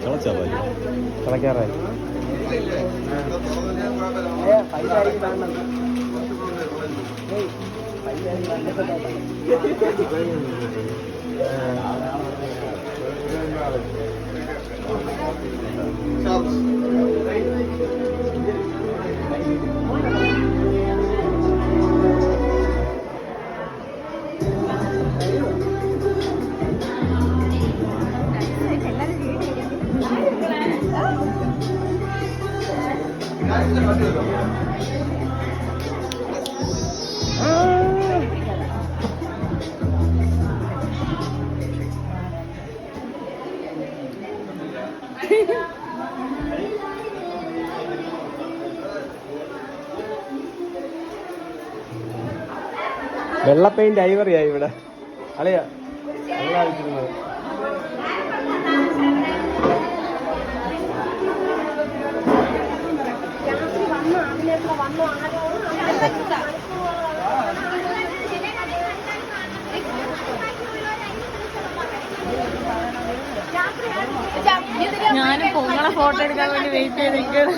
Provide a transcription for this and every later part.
തിളയ്ക്കാറായി. വെള്ള പെയിന്റ് ഐവറിയായി ഇവിടെ അളിയാ വെള്ളം അടിച്ചിരുന്നത്. ഞാനും പൊങ്ങളെ ഫോട്ടോ എടുക്കാൻ വേണ്ടി വെയിറ്റ് ചെയ്ത് നിൽക്കുകയാണ്.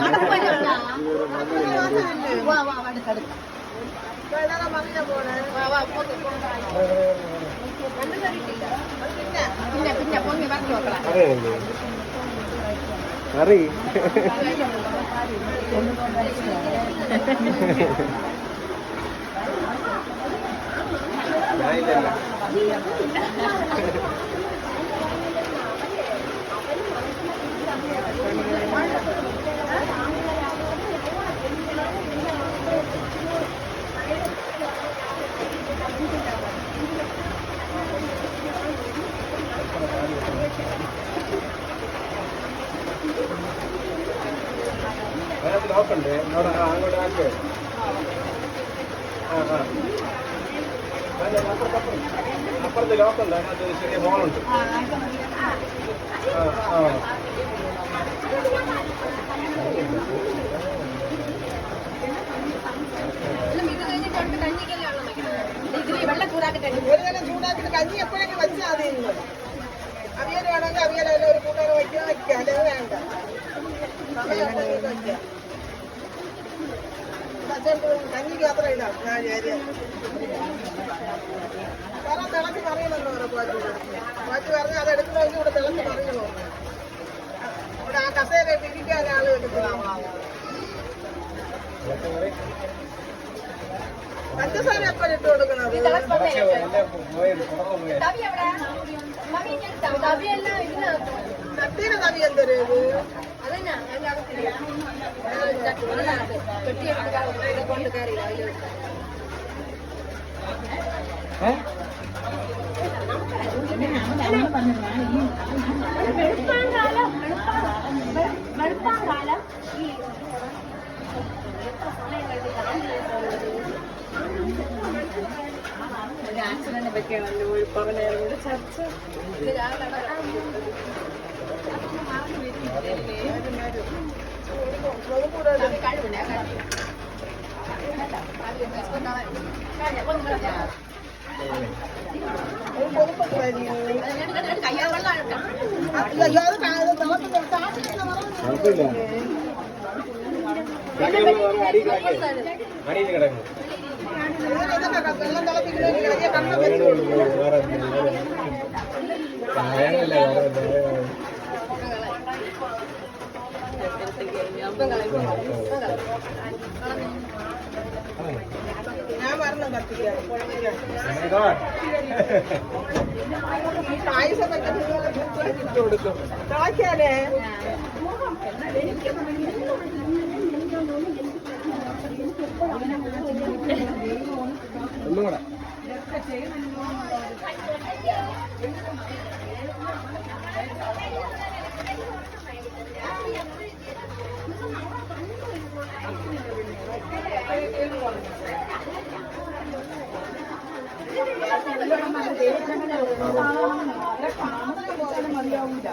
അറി നോക്കണ്ടേ അങ്ങോട്ട് ആക്ക്. അപ്പുറത്ത് ലോക്കുണ്ട്, അതിനകത്ത് ചെറിയ ഹോളുണ്ട്. വെള്ളം ചൂടാക്കിട്ട് കഞ്ഞി എപ്പോഴെങ്കിലും വെച്ചാൽ മതി. അവിയൽ വേണമെങ്കിൽ അവിയലല്ല ഒരു കൂട്ടാൻ വയ്ക്കുക അല്ലെങ്കിൽ വേണ്ട. കഞ്ഞിക്ക് അത്ര ഇടാം. കാരണം തിളച്ച് പറയുമെന്ന് പറയാം. പാറ്റ് പറഞ്ഞാൽ അത് എടുക്കണമെങ്കിൽ ഇവിടെ തിളച്ച് പറയുമോ. ഇവിടെ ആ കസേരയിട്ട് ഇരിക്കാൻ ആള് എടുക്കണം. പഞ്ചസാര എപ്പോഴും ഇട്ട് കൊടുക്കണത് തട്ടീന തവി എന്തൊരു കൊണ്ട് കയറി വെളുപ്പാങ്കാലം ഈ ആക്സിഡന്റിനെ പറ്റിയാണല്ലോ പറഞ്ഞ ചർച്ച. അടിയിൽ കിടക്കും. വെള്ളം തിളപ്പിക്കണമെങ്കിൽ ഞാൻ വരണം കത്തിക്കാൻ. പായസമൊക്കെ ഇട്ട് കൊടുക്കും. തിളയ്ക്കാനേ ഒന്നും കൂടെ മതിയാവില്ല.